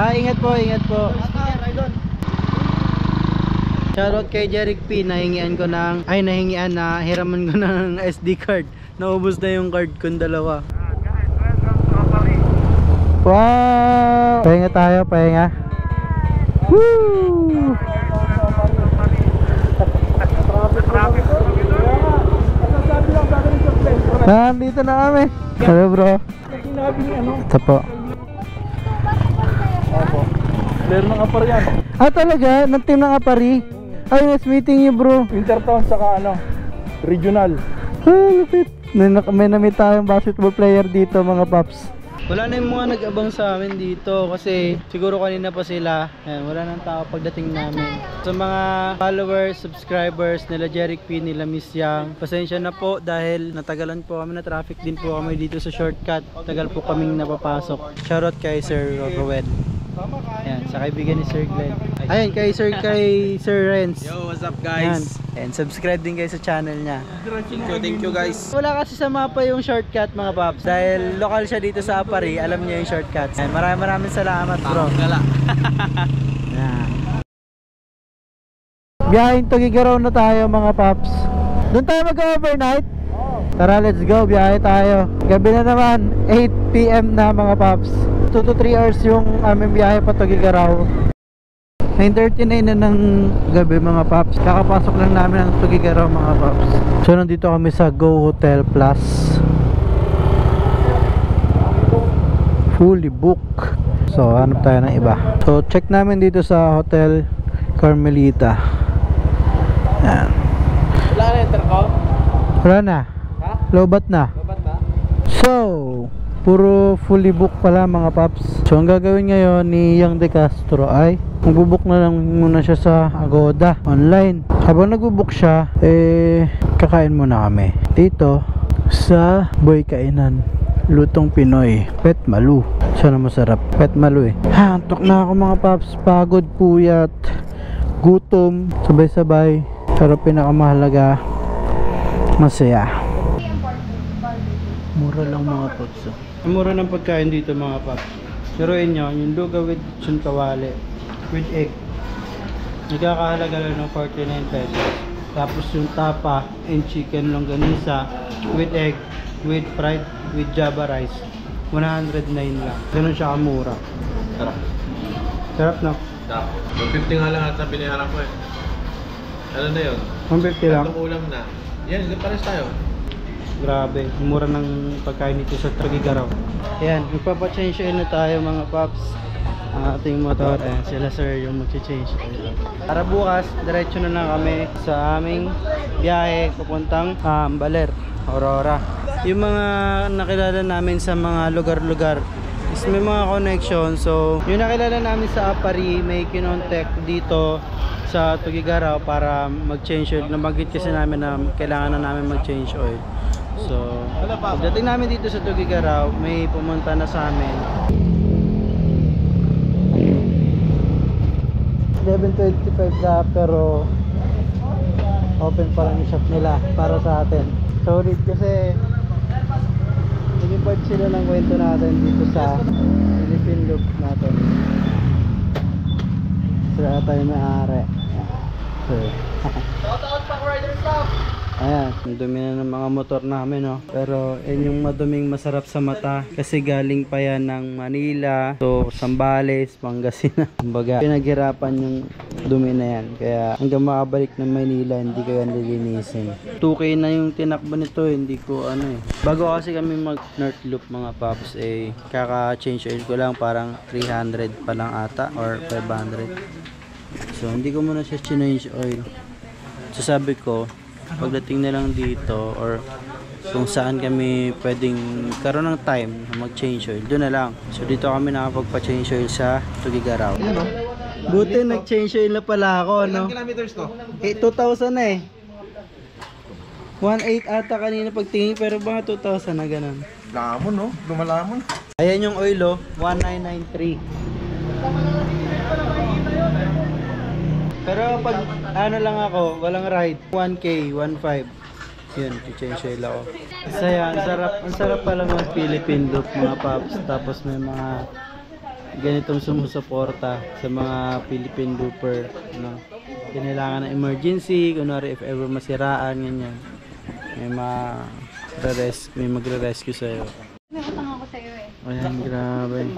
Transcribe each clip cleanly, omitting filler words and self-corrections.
Ingat po, ingat po. Shoutout kay Jeric P. Nahingian na hiraman ko ng SD card. Naubos na yung card kong dalawa. Wow! Pahinga tayo, pahinga. Woo! Nandito na kami. Hello bro. Ito po. Player ng Apar yan. Talaga? Ng team ng Apari? Ay, nice meeting you bro. Intertown saka regional. Lupit. May namit tayong basketball player dito mga paps. Wala na yung mga nag-abang sa amin dito kasi siguro kanina pa sila. Ayan, wala nang tao pagdating namin. Sa mga followers, subscribers nila Jeric P, nila Miss Yang, pasensya na po dahil natagalan po kami, na traffic din po kami dito sa shortcut. Tagal po kaming napapasok. Shoutout kay Sir Rowell. Ayan, sa kaibigan ni Sir Glenn. Ayan, kay Sir Renz. Yo, what's up guys? And subscribe din kayo sa channel niya. Thank you guys. Wala kasi sa mapa yung shortcut mga paps. Dahil lokal siya dito sa Apari, alam niya yung shortcut. Ayan, maraming salamat bro. Ayan. Biyahing Tugigaraw na tayo mga paps. Doon tayo mag-overnight? Tara, let's go, biyahe tayo. Gabi na naman, 8 PM na mga paps. 2 to 3 hours yung aming biyahe pa Tugigaraw. 9:39 na ng gabi mga paps. Kakapasok lang namin ng Tugigaraw mga paps. So nandito kami sa Go Hotel Plus. Fully book. So hanap tayo ng iba. So check namin dito sa Hotel Carmelita. Yan. Wala na intercom? Wala na. Ha? Lobat na. Babat ba? So puro fully book pala mga paps. So ang gagawin ngayon ni Yang De Castro ay magbubook na lang muna siya sa Agoda online. Habang nagbubook siya, kakain muna kami dito sa Boy Kainan, Lutong Pinoy, Pet Malu. Sana masarap, Pet Malu Antok na ako mga paps, pagod, puyat, gutom, sabay-sabay. Pero pinakamahalaga, masaya. Mura lang mga paps. Mura ng pagkain dito mga paps. Turuin nyo, yung luga with kawali with egg, nagkakahalaga lang ng 49 pesos. Tapos yung tapa and chicken longganisa with egg, with fried, with java rice, 109 lang. Ganun siya kamura. Sarap. Sarap na. 150 nga lang at binayaran ko Ano na yun? 150 lang. Itong ulam na. Yan, pares tayo. Grabe, mura ng pagkain dito sa Tugigaraw. Ayan, magpapa-change oil na tayo mga paps. Ang ating motor, ayan, sila sir yung mag-change oil. Para bukas, diretso na lang kami sa aming biyahe papuntang Baler, Aurora. Yung mga nakilala namin sa mga lugar-lugar is may mga connection. So yung nakilala namin sa Apari, may kinontact dito sa Tugigaraw para mag-change oil. Nabanggit kasi namin na kailangan na namin mag-change oil. So pagdating namin dito sa Tugigaraw, may pumunta na sa amin. 11:25 na pero open pa lang yung shop nila para sa atin. Sorry kasi naging part sila ng kwento natin dito sa Philippine Loop natin. Sila tayo may-ari. So, shoutout pa rider staff! Ayan, ang dumi na ng mga motor namin pero yan yung maduming masarap sa mata kasi galing pa yan ng Manila, so Zambales, Pangasinan. Kumbaga, pinaghirapan yung dumi na yan. Kaya hanggang makabalik ng Manila, hindi ko yan lilinisin. 2K na yung tinakbo nito, hindi ko Bago kasi kami mag North Loop mga paps, kaka-change oil ko lang, parang 300 pa lang ata or 500. So hindi ko muna siya change oil. So sabi ko, pagdating na lang dito or kung saan kami pwedeng karoon ng time na mag-change oil, doon na lang. So dito kami nakapagpa-change oil sa Tugigaraw. Buti nag-change oil na pala ako, Ilang kilometers to? 2,000 na 1,800 ata kanina pagtingin, pero mga 2,000 na ganun. Lamon lumalamon. Ayan yung oil 1993. Pero pag lang ako, walang ride, 1K, 1.5. Yun, i-change oil ako. Saya, ang sarap pala mga Philippine Loop mga paps. Tapos may mga ganitong sumusuporta sa mga Philippine Looper, no? Kailangan ng emergency, kunwari if ever masiraan, ganyan. May magre-rescue sa'yo. May utang ako sa'yo eh. Ayan, grabe.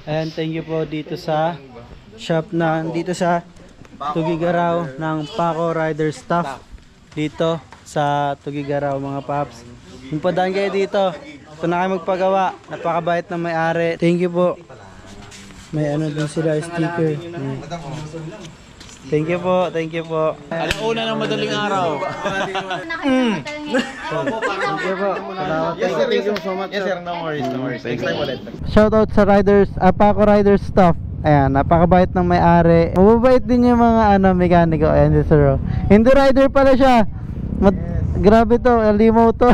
Ayan, thank you po dito sa shop na dito sa Tugigaraw ng Paco Rider Staff dito sa Tugigaraw, mga paps. Kung padaan kayo dito, ito na kayo magpagawa. Napakabait na may-ari. Thank you po. May ano din sila, sticker. Thank you po, thank you po. Una ng madaling araw. Nakakamatal ngayon. Thank you po. Salamat. Thank you so much. Yes sir, no worries, no worries. Next time ulit. Shoutout sa riders, Paco Riders Staff. Ayan, napakabait ng may-ari. Mababait din yung mga mekaniko. Ayan si Sir. Hindi rider pala siya. Grabe to, alimaw to.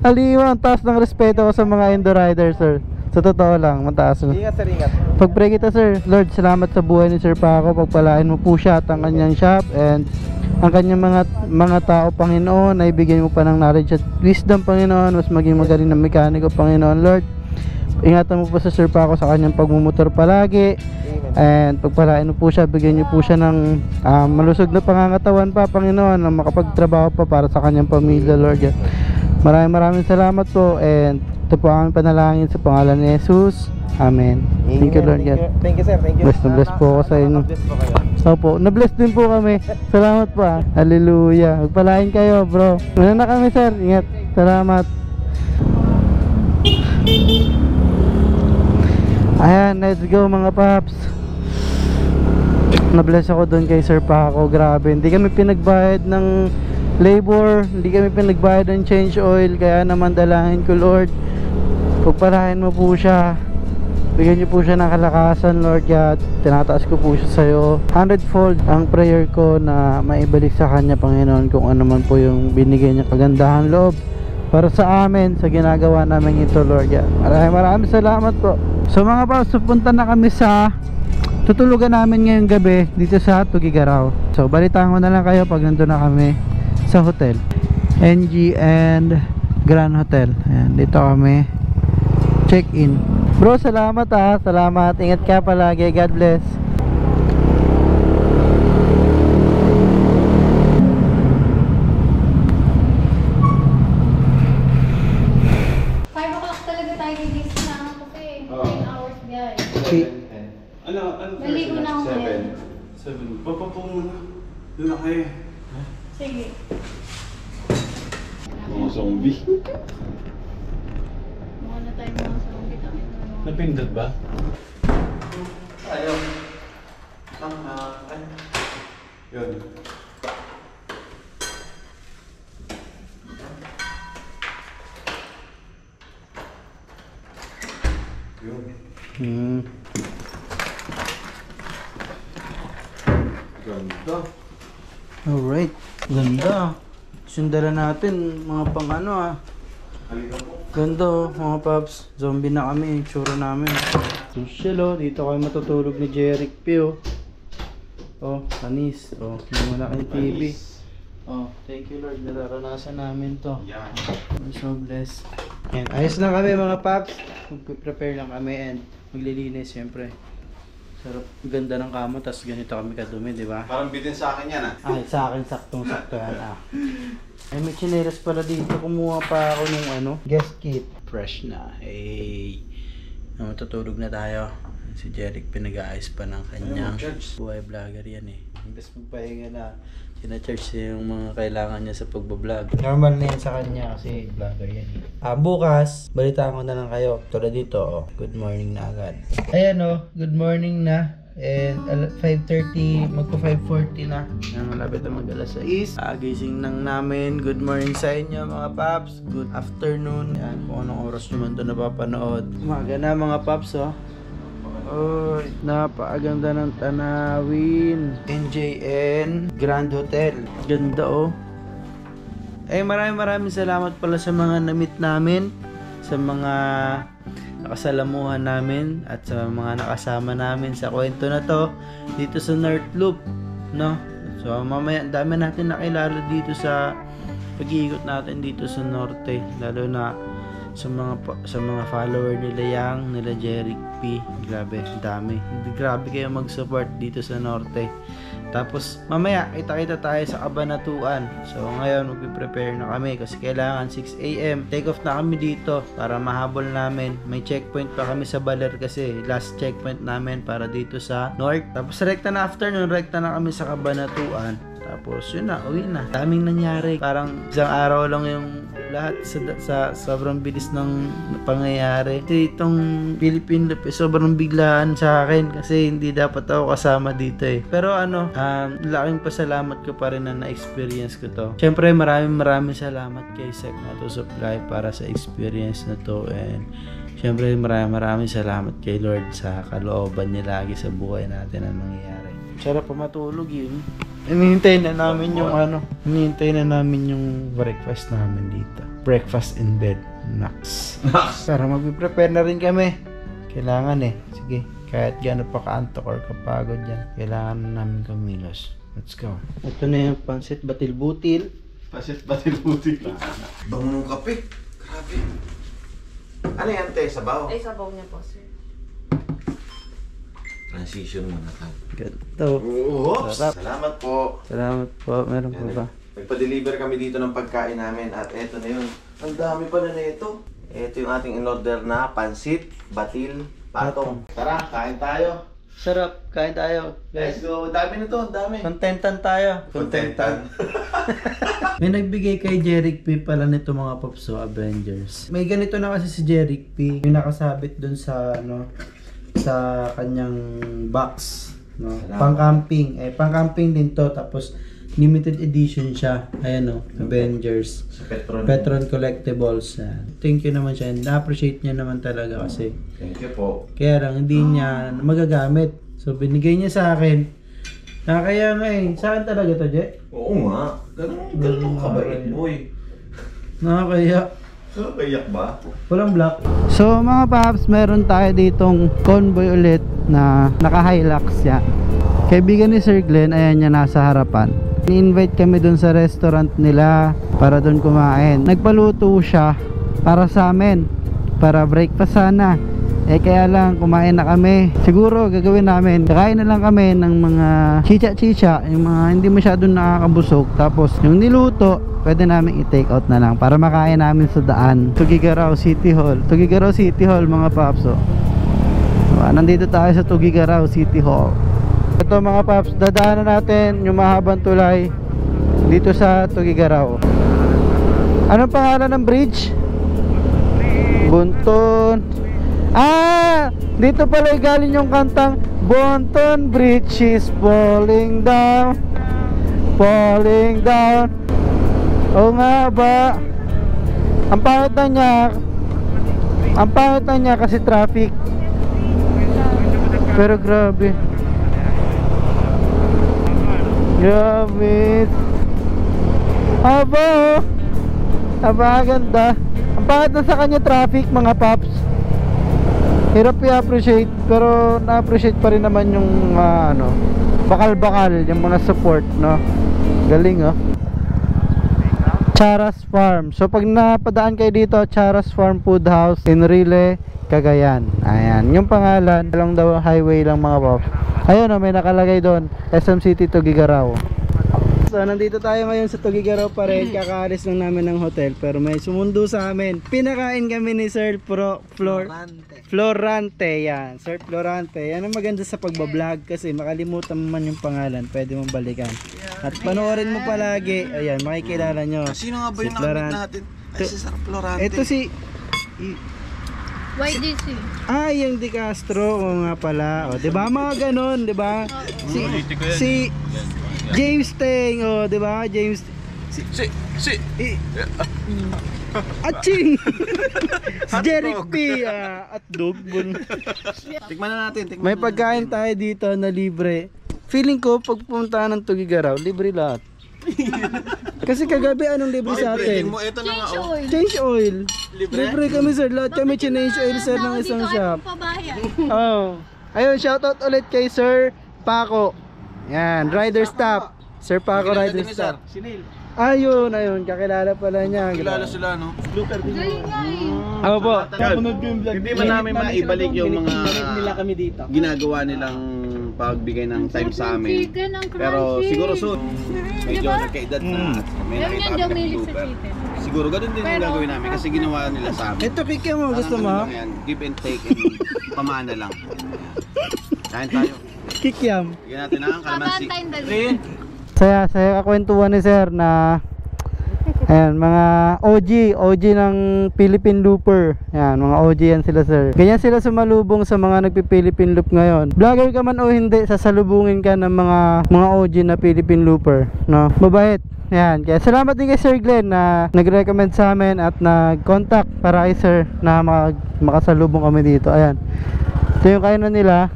Alimaw, ang taas ng respeto ko sa mga Indo riders, sir. Sa totoo lang, mataas. Ingat sir, ingat. Pag-pray kita, sir. Lord, salamat sa buhay ni Sir Paco. Pagpalain mo po siya at ang kanyang shop and ang kanyang mga tao, Panginoon, na ibigay mo pa ng knowledge at wisdom, Panginoon. Mas maging magaling na mekaniko, Panginoon, Lord. Ingatan mo po sa Sir Paco sa kanyang pagmumotor palagi. And pagpalain mo po siya, bigyan niyo po siya ng malusog na pangangatawan pa, Panginoon, na makapagtrabaho pa para sa kanyang pamilya, Lord. Maraming salamat po, and ito po ang panalangin sa pangalan ni Jesus. Amen. Thank you, Lord. Thank you sir, thank you. Bless na bless po ako sa inyo. Opo, na-bless din po kami. Salamat po. Hallelujah. Magpalain kayo, bro. Muna na kami, sir. Ingat. Salamat. Ayan, let's go mga paps. Na-bless ako doon kay Sir Paco. Grabe, hindi kami pinagbayad ng labor, hindi kami pinagbayad ng change oil. Kaya naman dalangin ko, Lord, pagpalain mo po siya, bigyan niyo po siya ng kalakasan, Lord. Kaya tinataas ko po siya sa'yo 100-fold ang prayer ko na maibalik sa kanya, Panginoon, kung ano man po yung binigay niya kagandahan loob para sa amin, sa ginagawa namin ito, Lord. Maraming salamat po. So mga paps, pupunta na kami sa tutulugan namin ngayong gabi dito sa Tugigaraw. So balitaan ko na lang kayo pag nandun na kami sa hotel, NG and Grand Hotel. Ayan, dito kami check in. Bro, salamat salamat. Ingat ka palagi. God bless. 5 o'clock talaga tayo gigising na ako kasi 10 hours biyahe. Ano? Naligo na ako ngayon. 7. Papapong muna. Doon na kayo. Sige. Mga zombie. Mukha na tayo mga zombie. Napindot ba? Ayaw. Yun. Yun. Ganda. Alright, ganda. Sundala natin mga pang ano Halika po. Ganda mga paps. Zombie na kami, tsura namin. Social dito kayo matutulog ni Jeric P Oh, panis. Oh, may malaking TV. Oh, thank you Lord, nararanasan namin to. Yan. I'm so blessed. And ayos na kami mga paps. Mag-prepare lang kami and maglilinis syempre. Sarap, ganda ng kama, tas ganito kami kadumi, di ba? Parang bitin sa akin yan Ay, sa akin saktong-sakto yan Ay, may chinelas pala dito. Kumuha pa ako ng guest kit. Fresh na. Hey. Matutulog na tayo. Si Jeric pinag-aayos pa ng kanyang buhay vlogger yan Imbes magpahinga na, sina-charge yung mga kailangan niya sa pagbablog. Normal na yan sa kanya kasi vlogger yan bukas, balitaan ko na lang kayo. Tulad dito, good morning na agad. Ayan good morning na. And 5:30, magpa 5:40 na. Malapit na mag-alas 6. Gising nang namin. Good morning sa inyo mga paps. Good afternoon. Yan, kung anong oras nyo man ito napapanood. Umaga na mga paps Oh, napakaganda ng tanawin. NJN Grand Hotel. Ganda maraming salamat pala sa mga na-meet namin, sa mga nakasalamuhan namin at sa mga nakasama namin sa kwento na to dito sa North Loop, no? So mamaya dami natin nakilala dito sa pag-iikot natin dito sa Norte, lalo na sa mga follower nila Yang, nila Jeric P. Grabe, dami. Grabe kayo mag-support dito sa Norte. Tapos mamaya kita-kita tayo sa Cabanatuan. So ngayon magpe-prepare na kami kasi kailangan 6 AM take off na kami dito para mahabol namin. May checkpoint pa kami sa Baler kasi last checkpoint namin para dito sa North. Tapos rekta na afternoon, rekta na kami sa Cabanatuan. Tapos yun na, uwi na. Daming nangyari. Parang isang araw lang yung lahat sa sobrang bilis ng pangyayari. Kasi itong Philippine Loop sobrang biglaan sa akin kasi hindi dapat ako kasama dito eh. Pero laking pasalamat ko pa rin na na-experience ko to. Siyempre maraming salamat kay Sec Auto Supply para sa experience na to, and siyempre maraming salamat kay Lord sa kalooban niya lagi sa buhay natin na nangyayari. Sarap pa matulog yun. Hinihintay na namin yung breakfast namin dito. Breakfast in bed. Nax. Pero magpiprepare na rin kami. Kailangan eh. Sige, kahit gano'n pa kaantok or kapagod yan, kailangan na namin kumilos. Let's go. Ito na yung pansit batil-butil. Bango ng kape. Grabe. Ano yan, te? Sabaw? Ay, sabaw niya po, sir. Transition muna tayo. Ganito. Oops! Sarap. Salamat po. Salamat po. Meron po ba? Nagpa-deliver kami dito ng pagkain namin at eto na yun. Ang dami pala na ito. Ito yung ating in-order na pansit, batil, patong. Tara, kain tayo. Sarap. Kain tayo. Let's go. Dami na to, dami. Contentan tayo. May nagbigay kay Jeric P pala nito mga popso, Avengers. May ganito na kasi si Jeric P. May nakasabit dun sa sa kanyang box, no? Pang-camping. Pang-camping din to, tapos limited edition siya. Ayan, Avengers. Sa Petron. Petron Collectibles. Thank you naman siya. Na-appreciate niya naman talaga kasi. Thank you po. Kaya lang, hindi niya magagamit. So, binigay niya sa akin. Kaya nga sa akin talaga to, Je? Oo nga. Ganun kabait, boy. Nakakaya. Kayak ba? Walang black. So mga paps, meron tayo ditong convoy ulit na naka-Hilux yan. Kaibigan ni Sir Glenn, ayan niya nasa harapan. Ni-invite kami dun sa restaurant nila para dun kumain. Nagpaluto siya para sa amin, para breakfast sana. Kaya lang kumain na kami. Siguro gagawin namin, kakain na lang kami ng mga chicha-chicha, yung mga hindi masyadong nakakabusog. Tapos yung niluto, pwede namin i-take out na lang para makain namin sa daan. Tugigaraw City Hall. Tugigaraw City Hall mga paps. Nandito tayo sa Tugigaraw City Hall. Ito mga paps, dadaanan natin yung mahabang tulay dito sa Tugigaraw. Anong pangalan ng bridge? Bunton. Dito pala galing yung kantang Bunton Bridge is falling down, falling down. Oo nga ba? Ang pangit na niya kasi traffic. Pero grabe. Ganda. Ang pangit na sa kanya traffic mga paps. Hirap i-appreciate, pero na-appreciate pa rin naman yung bakal-bakal, yung mga support, no? Galing, Charas Farm. So pag napadaan kayo dito, Charas Farm Food House, Enrile, Cagayan. Ayan, yung pangalan, along the highway lang mga paps. Ayun, may nakalagay doon, SM City Tugigaraw. So nandito tayo ngayon sa Tugigaraw pa rin. Kakaalis lang namin ng hotel, pero may sumundo sa amin. Pinakain kami ni Sir Florante. Yan, Sir Florante. Yan ang maganda sa pagbablog kasi makalimutan mo man yung pangalan, pwede mong balikan. At panoorin mo palagi. Ayan, makikilala nyo. Sino nga ba yung nakabit natin? Ay, si Sir Florante. Ito si YDC. yung Di Castro. O nga pala. O, diba mga ganon, diba? Si James Teng, diba? James Aching! Si Jeric P, at Dogbon. Tikman na natin. May pagkain tayo dito na libre. Feeling ko pag pumunta ng Tugigaraw, libre lahat. Kasi kagabi anong libre sa atin? Ito na nga, Change oil. Libre kami sir, lahat kami change oil sir ng isang shop. Ayun, shoutout ulit kay Sir Paco. Yan, rider stop. Sir Paco rider stop. Ayun, kakilala pala niya. Kilala sila, no? Galing nga eh. Ako po. Hindi ba namin maibalik yung mga nila kami dito. ginagawa nilang pagbigay ng time sa amin. Chicken, ang crunchy. Pero siguro soon, medyo nagkaedad na at may Alam nakita niya, kami daw ng mahilig sa blooper. chicken. Siguro ganun din yung gagawin namin kasi ginawa nila sa amin. Ito, kikya mo. Gusto Parang mo? ano lang yan, give and take and pamana lang. Kain tayo. Kikiam. Bigyan natin ang kalamansi. Papantayin dali. Saya kakwentuhan ni sir na ayan, mga OG ng Philippine Looper. Ayan, mga OG yan sila sir. Ganyan sila sumalubong sa mga nagpi-Philippine Loop ngayon. Vlogger ka man o hindi, sasalubungin ka ng mga OG na Philippine Looper, no? Mabait. Ayan, kaya salamat din kay Sir Glenn na nag-recommend sa amin at nag-contact para kay sir na makasalubong kami dito. Ayan. Ito yung kainan nila.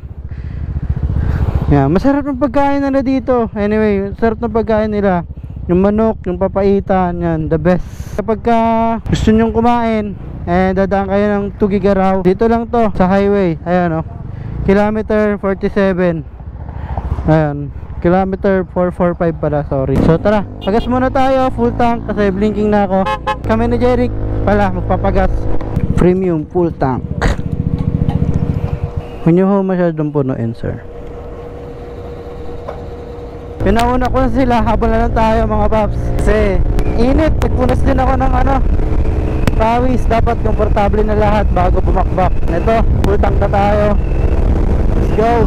Yan, masarap ng pagkain nila dito. Anyway, sarap ng pagkain nila. Yung manok, yung papaitan, yan, the best. Kapag gusto nyong kumain, dadaan kayo ng Tugigaraw. Dito lang to, sa highway. Ayan, kilometer 47. Ayan, kilometer 445 pala, sorry. So tara, pagas muna tayo, full tank kasi blinking na ako. Kami ni Jeric pala, magpapagas. Premium full tank. Huwag nyo ho masyadong punuin, sir. Pinauna ko na sila habang na lang tayo mga paps. Kasi init, nagpunas din ako ng pawis. Dapat komportable na lahat bago bumakbak. Ito, full tank na tayo. Let's go.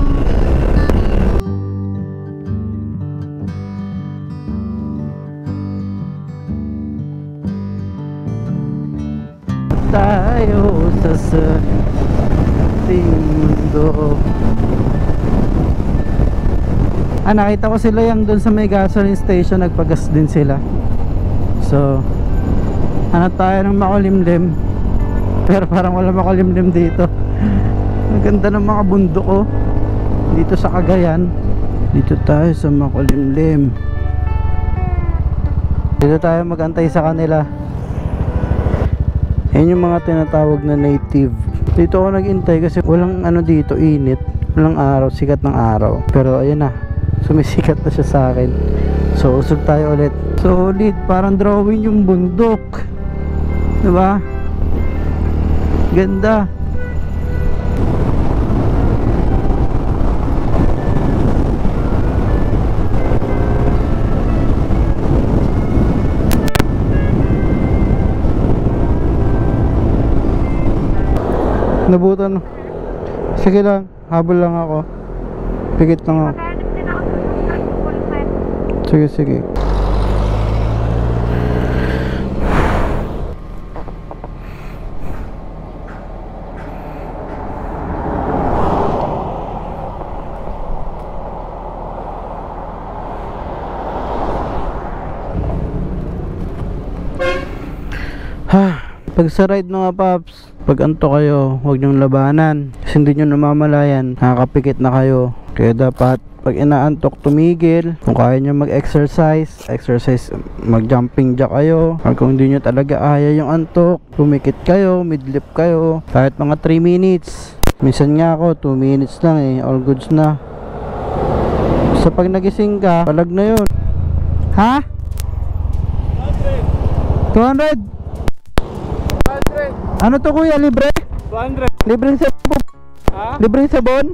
Tayo sa mundo. Nakita ko sila yung doon sa may gasoline station, nagpagas din sila. So hanap tayo ng makulimlim, pero parang wala makulimlim dito. Ang ganda ng mga bundok dito sa Cagayan. Dito tayo sa makulimlim. Dito tayo magantay sa kanila. Yan yung mga tinatawag na native. Dito ako nagintay kasi walang dito, init. Walang araw, sikat ng araw. Pero ayun na, sumisikat na siya sa akin. So usog tayo ulit. Solid, parang drawing yung bundok, diba? Ganda. Nabutan. Sige lang, habol lang ako. Pigit lang ako. Sige. Pag sa ride mga paps, pag anto kayo, huwag nyong labanan kasi hindi nyo namamalayan, nakakapikit na kayo. Kaya dapat pag inaantok, tumigil. Kung kaya nyo mag-exercise, mag-jumping jack kayo. Or kung hindi nyo talaga kaya yung antok, tumikit kayo, midlip kayo, kahit mga 3 minutes. Minsan nga ako 2 minutes lang all goods na. So pag nagising ka, palag na yun. Ha? 200? Ano to kuya, libre? 200. Libreng sabon? Ha? Libreng sabon?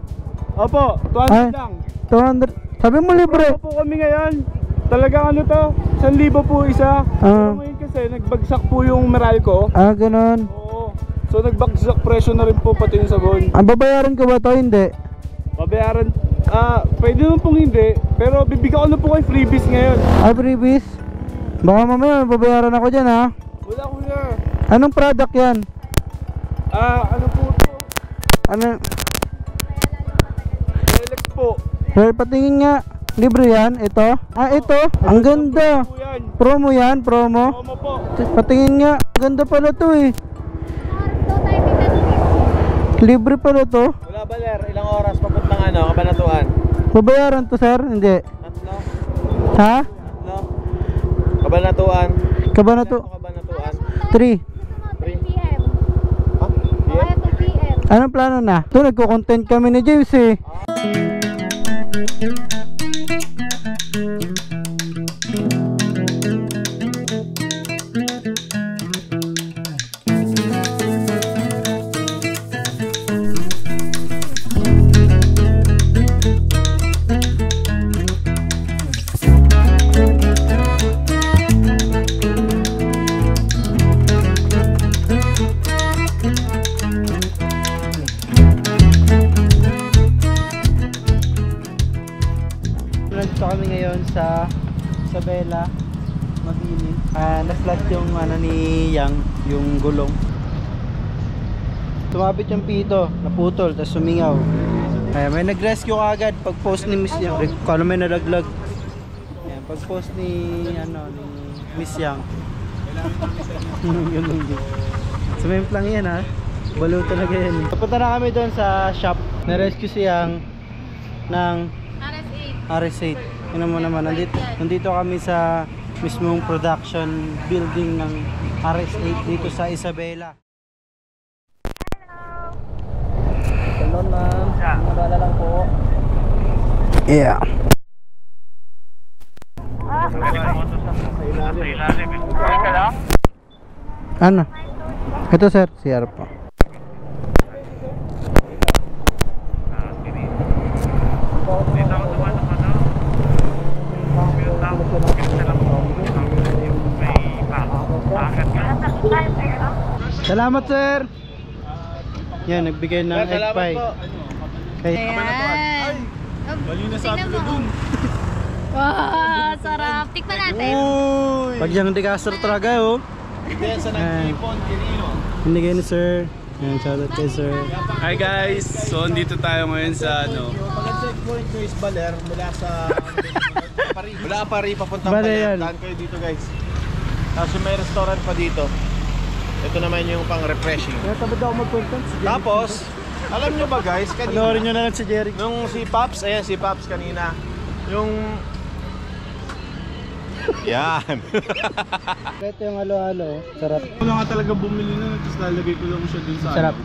Opo, 200 Ay, lang. 200. Sabi mo libre. Promo po kami ngayon. Talagang to, 1,000 po isa. Pero ngayon kasi nagbagsak po yung Meralco. Ganun. Oo. So nagbagsak presyo na rin po pati yung sabon. Ang babayaran ko ba to? Hindi. Babayaran, pwede naman pong hindi. Pero bibigyan ko na po kay freebies ngayon. Freebies? Baka mamaya babayaran ako dyan ha. Wala ko na. Anong product yan? Ano po ito? Ano? Alex po. Sir, patingin nga. Libre yan? Ito? Ito? Ang ganda. Po yan. Promo yan? Promo? Promo po. Patingin nga. Ang ganda pala to eh. Libre pala to. Wala Baler, ilang oras papuntang Kabanatuan? Babayaran to sir? Hindi. Tatlo. Ha? Tatlo. Kabanatuan. Kabanatuan. 3. 3 PM. Kaya 2 PM. Anong plano na? Ito, nagko-content kami ni James eh. Nandito kami ngayon sa Isabela, Mabini. Na-flat yung ano ni Yang, yung gulong. Tumabit yung pito, naputol, tapos sumingaw. Ay, may nag-rescue agad pag post ni Miss Yang. Kung ano may nalaglag. Ayan, pag post ni Miss Yang. Sumimp lang yan ha. Balo talaga yan. Papunta na kami doon sa shop. Na-rescue si Yang ng RS8. Yun mo naman, nandito kami sa mismong production building ng RS8 dito sa Isabela. Hello ma'am, nabala lang po. Yeah. Ano? Ito sir, CR po. Salamat sir. Yan, nagbigay ng egg pie. Ayan. Tingnan mo. Wow, sarap. Tikman natin. Pag yung decaster talaga oh. Hindi kayo ni sir. Yan, shoutout kay sir. Hi guys! So, andito tayo ngayon sa ano. Checkpoint nyo is Baler mula sa mula Pari papuntang Baler. Baler. Daan kayo dito guys. Tapos may restaurant pa dito. Ito naman yung pang refreshing. Tabad ako magkwento. Tapos, alam nyo ba guys, Panoorin nyo na lang si Jerry. nung si Pops, ayan si Pops kanina, yung... Yan! Ito yung halo-halo. Sarap. Ako na nga talaga bumili na, tapos lalagay ko lang siya dun sa Sarap.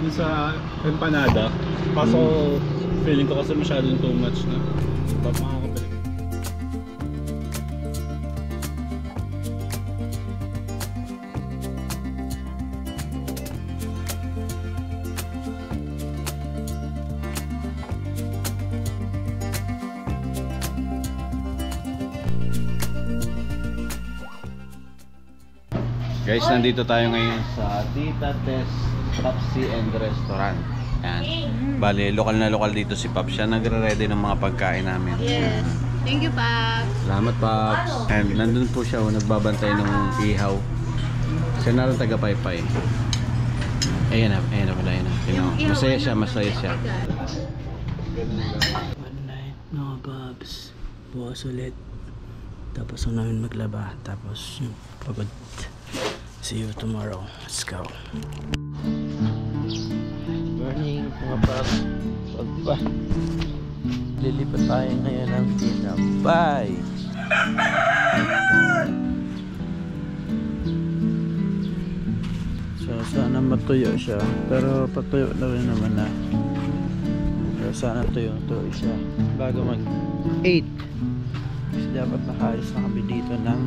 Dun sa empanada. Kaso feeling ko kasi masyadong too much na. Ba't makakabalik? Guys, nandito tayo ngayon sa Tita Tess Popsi and Restaurant. Yan. Bali, lokal na lokal dito si Pops. Siya nagre-ready ng mga pagkain namin. Yes. Thank you, Paps. Salamat, Pops. And nandun po siya, nagbabantay ng ihaw. Siya na rin taga-paypay. Ayan na pala, ayan na. Masaya siya, masaya siya. One night, no Bobs. Bukas ulit. Tapos ang namin maglaba. Tapos pagod. See you tomorrow. Let's go. Morning mga Pops. Pagba. Lilipat tayo ngayon ng Tita. Bye! So sana matuyo siya. Pero patuyo na rin naman na. Pero sana tuyo siya. Bago mag 8. Kasi dapat nakaalis na kami dito ng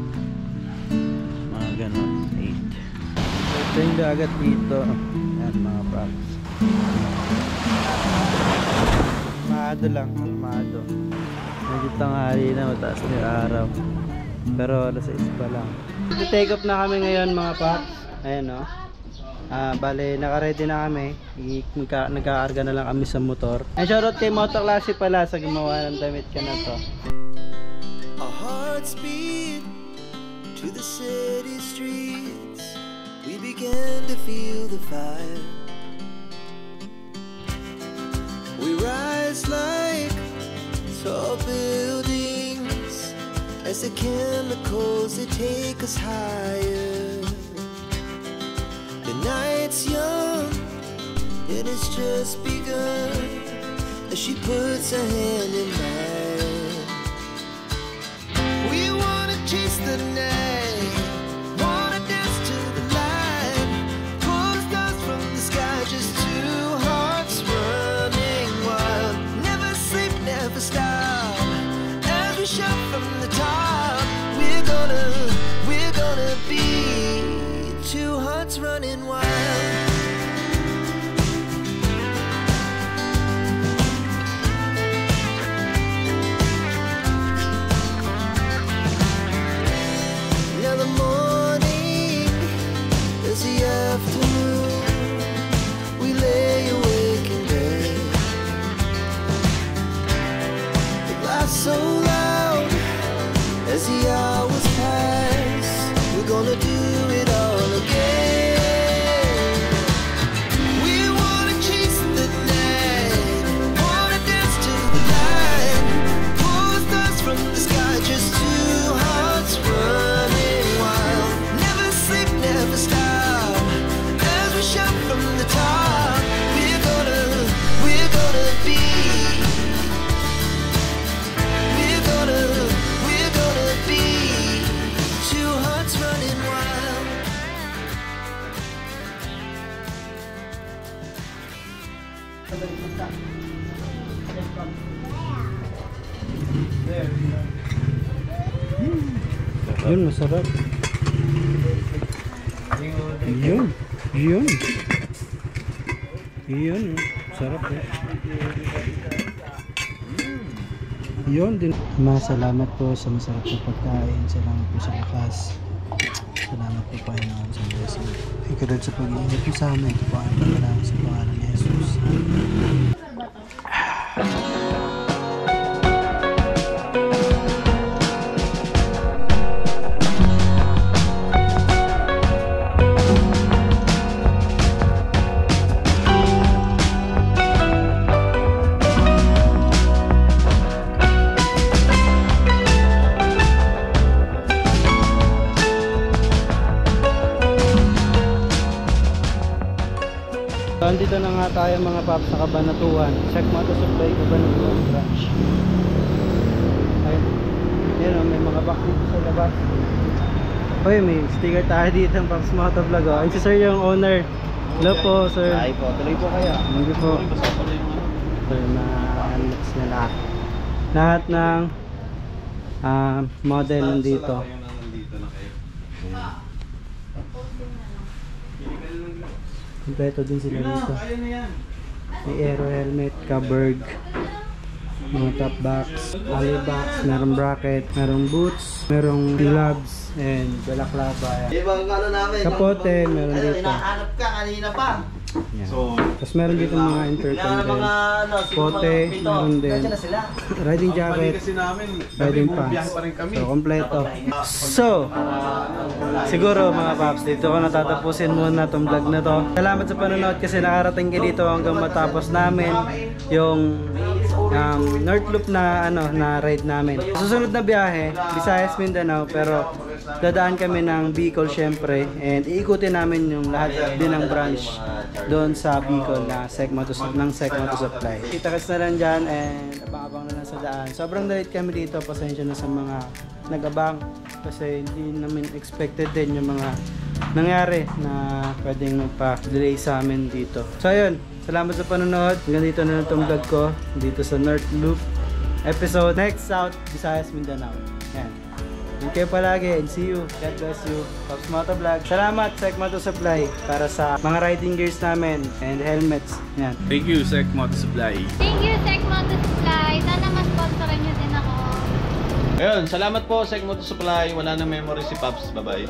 mga ganon 8. So ito yung dagat dito. Yan mga Pops. Maado lang, maado. Medyo tanghali na, mataas na yung araw. Pero alas 6 pa lang. Take off na kami ngayon mga Pops. Ayan o. Bale, naka-ready na kami. Nagkakarga na lang kami sa motor. And shoutout kay Moto Klase pala sa gumawa ng damit ka na to. Our hearts beat to the city streets. We began to feel the fire. We rise like tall buildings as the chemicals they take us higher. The night's young and it's just begun as she puts her hand in mine. We wanna chase the night, wanna dance to the light, pull the stars from the sky, just two hearts running wild. Never sleep, never stop, as we shout from the top. We're gonna be two hearts running wild. Now the morning is the afternoon. We lay awake in bed. The lights so loud. the hours pass, we're gonna do it all again. We wanna chase the night, wanna dance to the light, pull the stars from the sky, just two hearts running wild. Never sleep, never stop, as we shout from the top. We're gonna be. We're gonna be two hearts running wild. Yun, masarap. Yun. Yun. Yun. Sarap eh. Yun din. Masalamat po sa masarap na pagkain. Salamat po sa lakas. Salamat po Panginoon sa blessing. Ikadad sa pag-iingat po sa amin. Ito po ang pagkalaan sa pangalan ni Jesus. So, andito na nga tayo mga paps sa Cabanatuan. Check mo ito supply Cabanatuan branch. Ayun. Ayun o, may mga box dito sa labas. Uy, may sticker tayo dito ng Paps Motovlog o. Ayun si sir yung owner. Hello po sir. Ay po, tuloy po kayo. Hindi po. Sir, na-unbox na lahat. Lahat ng model nandito. Kompleto din sila dito. May aero helmet, kaberg, mga top box, alley box, merong bracket, merong boots, merong gloves, and balaklava. Ibang ano namin. Kapote, meron dito. Hinahanap ka kanina pa. Yan. Tapos meron dito mga intercom din. Pote, meron din. Riding jacket, riding pants. So, kompleto. So, siguro mga paps, dito ko natatapusin muna itong vlog na to. Salamat sa panonood kasi nakarating kayo dito hanggang matapos namin yung North Loop na na ride namin. Susunod na biyahe, Visayas, Mindanao, pero dadaan kami ng Bicol syempre, and iikutin namin yung lahat din ng branch doon sa Bicol na Sekma to Supply. Kita-kits na lang dyan and abang-abang na lang sa daan. Sobrang late kami dito, pasensya na sa mga nag-abang kasi hindi namin expected din yung mga nangyari na pwedeng magpa-delay sa amin dito. So ayun, salamat sa panonood. Hanggang dito na lang itong vlog ko dito sa North Loop episode next South Visayas, Mindanao. Yan. Thank you palagi and see you. God bless you. Paps Motovlog. Salamat Sekma to Supply para sa mga riding gears namin and helmets. Yan. Thank you, Sec Moto Supply. Thank you, Sekma to Supply. Sana ma-sponsoran nyo din ako. Ayun, salamat po Sec Moto Supply. Wala na memory si Paps. Bye-bye.